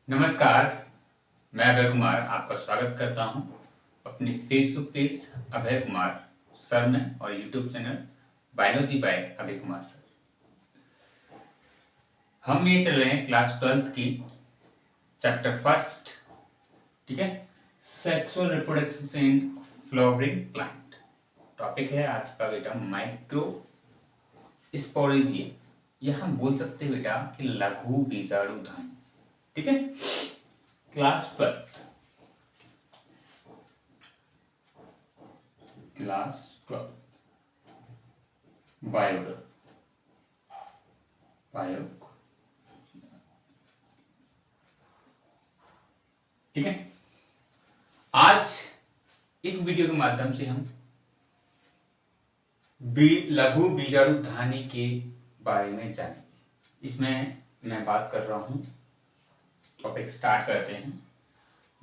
नमस्कार, मैं अभय कुमार आपका स्वागत करता हूं अपने Facebook page Abhay Kumar sir में और YouTube channel biology by Abhay Kumar sir. हम ये चल रहे हैं क्लास 12th की चैप्टर फर्स्ट, ठीक है, sexual reproduction in flowering plant. Topic है आज का बेटा माइक्रो स्पोरेजियम, या हम बोल सकते हैं बेटा कि लघु बीजाणुधानी, ठीक है। क्लास 12 बायो, ठीक है। आज इस वीडियो के माध्यम से हम लघु बीजाणुधानी के बारे में जानेंगे। इसमें मैं बात कर रहा हूं, टॉपिक स्टार्ट करते हैं।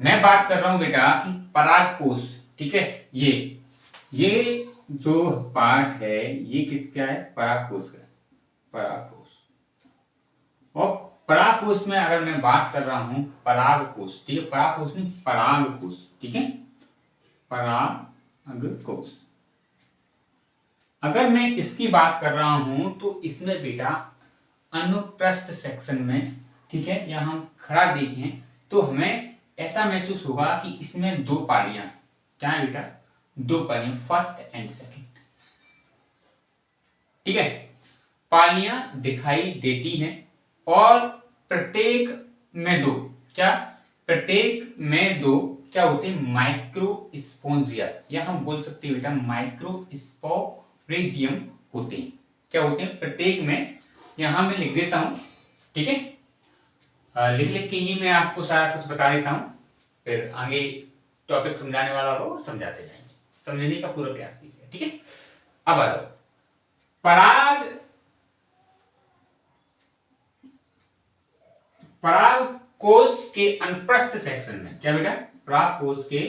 मैं बात कर रहा हूं बेटा कि परागकोश, ठीक है। ये जो पार्ट है ये किसका है? परागकोश का, परागकोश। और परागकोश में अगर मैं बात कर रहा हूं परागकोश, ठीक है, परागकोश नहीं परागकोश, ठीक है, परागकोश। अगर मैं इसकी बात कर रहा हूं तो इसमें बेटा अनुप्रस्थ सेक्शन में, ठीक है, या हम खड़ा देखें तो हमें ऐसा महसूस होगा कि इसमें दो पालियां, क्या है बेटा? दो पालियां, फर्स्ट एंड सेकंड, ठीक है, पालियां दिखाई देती हैं। और प्रत्येक में दो, क्या? प्रत्येक में दो क्या होते हैं? माइक्रोस्पोंजिया, या हम बोल सकते हैं बेटा माइक्रोस्पोरेजियम होते हैं। क्या होते हैं? प्रत्येक में, यहां मैं लिख देता हूं, ठीक है, लिख के ही मैं आपको सारा कुछ बता देता हूं, फिर आगे टॉपिक समझाने वाला होगा समझाते जाएंगे, समझने का पूरा प्रयास कीजिए, ठीक है। अब आ जाओ परागकोश के अनुप्रस्थ सेक्शन में, क्या बेटा? परागकोश के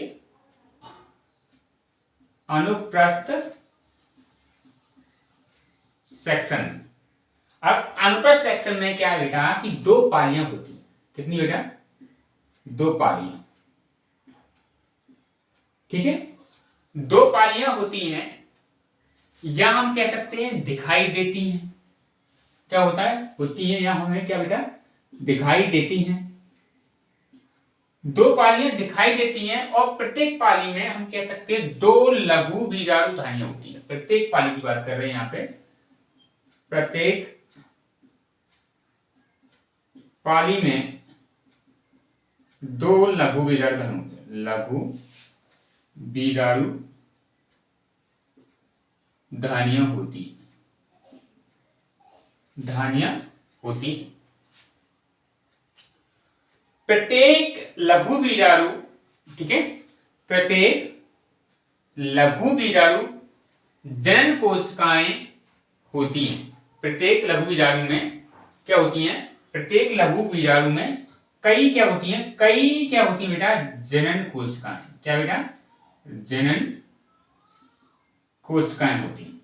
अनुप्रस्थ सेक्शन। अब अनुप्रस्थ सेक्शन में क्या है बेटा कि दो पालियां होती हैं। कितनी बेटा? दो पालियां, ठीक है, दो पालियां होती हैं, या हम कह सकते हैं दिखाई देती हैं। क्या होता है? होती है, या हमें क्या बेटा? दिखाई देती हैं। दो पालियां दिखाई देती हैं और प्रत्येक पाली में हम कह सकते हैं दो लघु बीजाणुधानियां होती हैं। प्रत्येक पाली की बात कर रहे हैं यहां पे, प्रत्येक पाली में दो लघु बीजाणुधानी होते हैं, लघु बीजाणुधानियां होती, धानियां होती। प्रत्येक लघु बीजाणु, ठीक है, प्रत्येक लघु बीजाणु जनन कोशिकाएं होती हैं। प्रत्येक लघु बीजाणु में क्या होती हैं? प्रत्येक लघु बीजाणु में कई क्या होती हैं? कई क्या होती हैं बेटा? जनन कोशिकाएं। क्या बेटा? जनन कोशिकाएं होती हैं।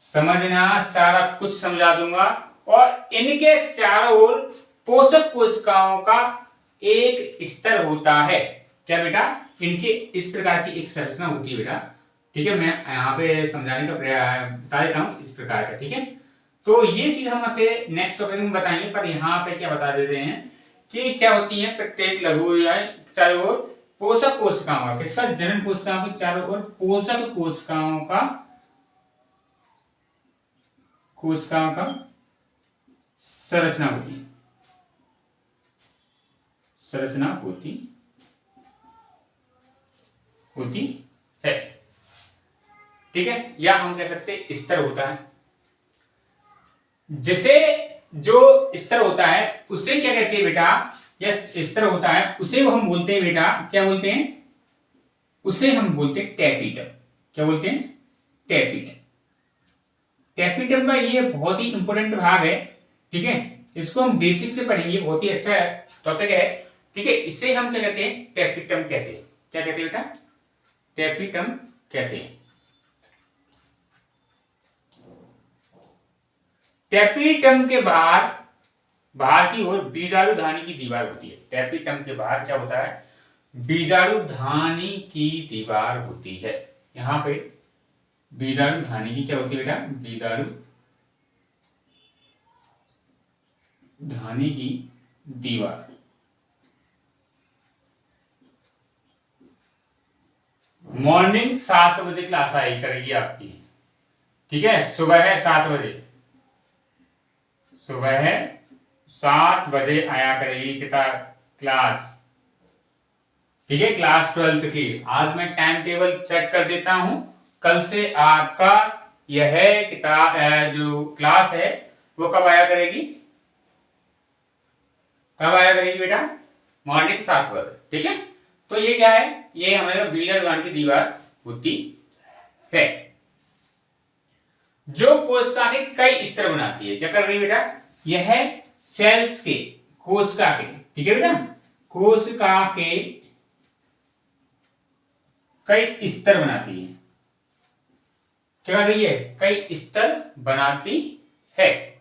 समझना, सारा कुछ समझा दूंगा। और इनके चारों ओर पोषक कोशिकाओं का एक स्तर होता है। क्या बेटा? इनके इस प्रकार की एक संरचना होती है बेटा, ठीक है। मैं यहाँ पे समझाने का प्रयास बता देता हूँ इस प्रकार का, ठीक है। तो ये चीज हम अपने नेक्स्ट टॉपिक में बताएंगे, पर यहाँ पे क्या बता देते हैं कि क्या होती है प्रत्येक लघु चारों ओर पोषक कोशिकाओं का, किसका? जनन कोशिकाओं के चारों ओर पोषक कोशिकाओं का संरचना होती है, संरचना होती है, ठीक है, या हम कह सकते हैं स्तर होता है। जिसे जो स्तर होता है उसे क्या कहते हैं बेटा? यस, स्तर होता है, उसे हम बोलते हैं बेटा, क्या बोलते हैं? उसे हम बोलते हैं टैपिटम। क्या बोलते हैं? टैपिटम। टैपिटम का ये बहुत ही इंपॉर्टेंट भाग है, ठीक है, इसको हम बेसिक से पढ़ेंगे, बहुत ही अच्छा टॉपिक है, ठीक है। इसे हम क्या कहते हैं? टैपिटम कहते हैं। क्या कहते हैं बेटा? टैपिटम कहते हैं। टैपिटम के बाद बाहर की ओर बीजाणु धानी की दीवार होती है। टैपिटम के बाहर क्या होता है? बीजाणु धानी की दीवार होती है। यहाँ पे बीजाणु धानी की क्या होती है बेटा? बीजाणु धानी की दीवार। मॉर्निंग 7 बजे क्लास आई करेगी आपकी, ठीक है? सुबह है 7 बजे, सुबह 7 बजे आया करेगी क्लास, ठीक है? क्लास 12th की। आज मैं टाइम टेबल सेट कर देता हूं। कल से आपका यह किताब जो क्लास है वो कब आया करेगी? कब आया करेगी बेटा? मॉर्निंग 7 बजे, ठीक है? तो ये क्या है? ये हमारे बीजाणु धानी की दीवार होती है जो कोशिका के कई स्तर बनाती है। क्या कर रही है बेटा? यह सेल्स के, कोशिका के, ठीक है बेटा? कोशिका के कई स्तर बनाती है। क्या कर रही है? कई स्तर बनाती है।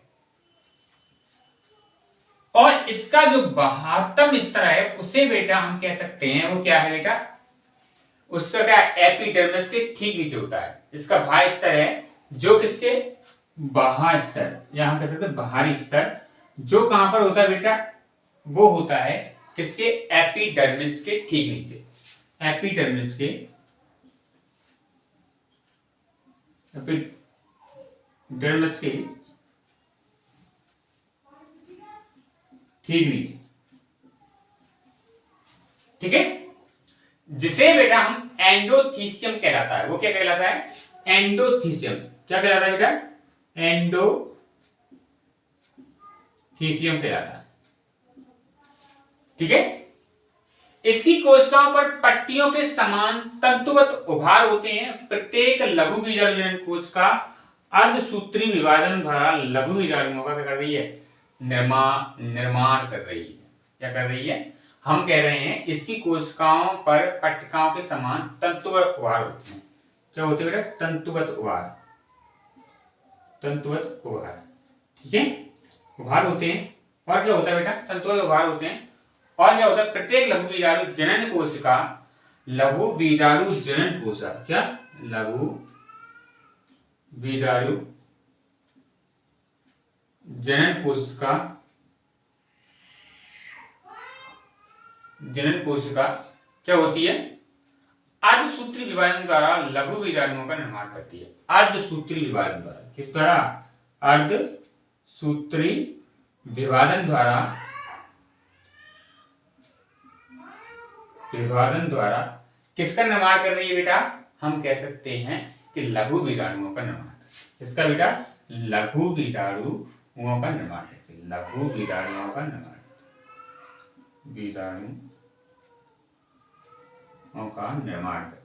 और इसका जो 72वां स्तर है उसे बेटा हम कह सकते हैं, वो क्या है बेटा? उसका क्या? एपिडर्मिस के ठीक नीचे होता है। इसका बाह्य स्तर है जो किसके? बाह्य स्तर, या हम कह सकते हैं बाहरी स्तर, जो कहां पर होता है बेटा? वो होता है किसके? एपिडर्मिस के ठीक नीचे। एपिडर्मिस के, एपिडर्मिस के ठीक नीचे, ठीक है? जिसे बेटा हम एंडोथीसियम कहलाता है। वो क्या कहलाता है? एंडोथीसियम। क्या कहलाता है बेटा? एंडोथीसियम कहलाता है, ठीक है? इसकी कोशिकाओं पर पट्टियों के समान तंतुवत उभार होते हैं। प्रत्येक लघु बीजाणु जनन कोशिका अर्धसूत्री विभाजन द्वारा लघु बीजाणुओं का क्या कर रही है? निर्माण कर रही है। क्या कर रही है? हम कह रहे हैं इसकी कोशिकाओं पर पट्टिकाओं के समान तंतुवत उभार होते हैं। क्या होते हैं बेटा? तंतुवत उभार, तंतुवत उभार, ठीक है? उभार होते हैं। और क्या होता है बेटा? तंतुवत उभार होते हैं। और क्या होता है? प्रत्येक लघु बीजाणु जनन कोशिका, लघु बीजाणु जनन कोशिका, क्या? लघु बीजाणु जनन कोशिका, जनन कोशिका क्या होती है? अर्धसूत्री विभाजन द्वारा लघु बीजाणुओं का निर्माण करती है। अर्धसूत्री विभाजन द्वारा, किस द्वारा? अर्धसूत्री विभाजन द्वारा, विभाजन द्वारा किसका निर्माण कर रही है बेटा? हम कह सकते हैं कि लघु बीजाणुओं का निर्माण। किसका बेटा? लघु बीजाणुओं का निर्माण करती है। लघु बीजाणुओं का निर्माण, बीजाणुओं का निर्माण करती है।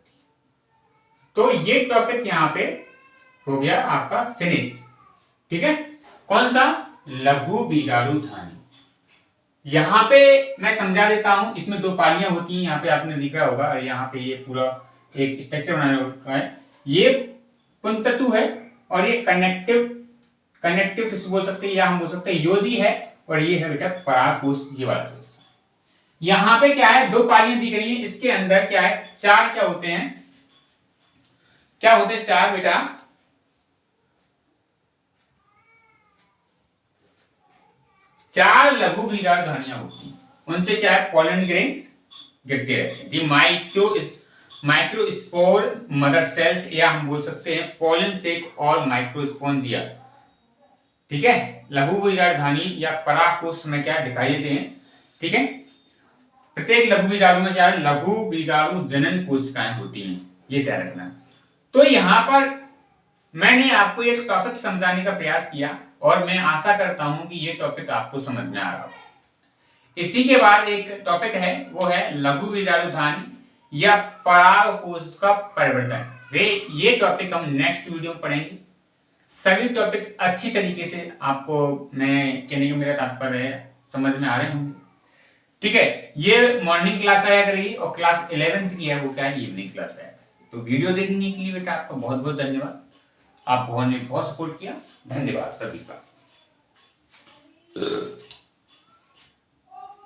तो ये टॉपिक यहां पे हो गया आपका फिनिश, ठीक है? कौन सा? लघु बीजाणु धानी। यहां पे मैं समझा देता हूं। इसमें 2 पालियां होती हैं, यहाँ पे आपने दिख रहा होगा, और यहाँ पे ये पूरा एक स्ट्रक्चर बनाने का है। ये पुंततु है और ये कनेक्टिव बोल सकते हैं, या हम बोल सकते हैं योजी है, और ये है बेटा परागकोश, ये वाला कोश। यहाँ पे क्या है? 2 पालियां दिख रही हैं। इसके अंदर क्या है? 4 क्या होते हैं? क्या होते हैं? 4 बेटा 4 लघु बीजाणु धानियां होती हैं। उनसे क्या है? पॉलन ग्रेन्स गिरते रहते हैं। माइक्रोस्पोर मदर सेल्स, या हम बोल सकते हैं पॉलन सेक और माइक्रोस्पोंजिया, ठीक है? लघु बीजाणु धानी या परागकोश में क्या दिखाई देते हैं, ठीक है? प्रत्येक लघु बीजाणु में क्या है? लघु बीजाणु जनन कोशिकाएं होती हैं, ये ध्यान रखना। तो यहां पर मैंने आपको एक टॉपिक समझाने का प्रयास किया, और मैं आशा करता हूं कि ये टॉपिक आपको समझ में आ रहा हो। इसी के बाद एक टॉपिक है, वो है लघु बीजाणु धानी या परागकोश का परिवर्तन। ये टॉपिक हम नेक्स्ट वीडियो में पढ़ेंगे। सभी टॉपिक अच्छी तरीके से आपको, मैं कहने का मेरा तात्पर्य है, समझ में आ रहे होंगे, ठीक है? ये मॉर्निंग क्लास आया करेगी, और क्लास 11th की है वो क्या है? इवनिंग क्लास आया। तो वीडियो देखने के लिए बेटा आपका बहुत बहुत धन्यवाद। आप बहुत सपोर्ट किया, धन्यवाद सभी का।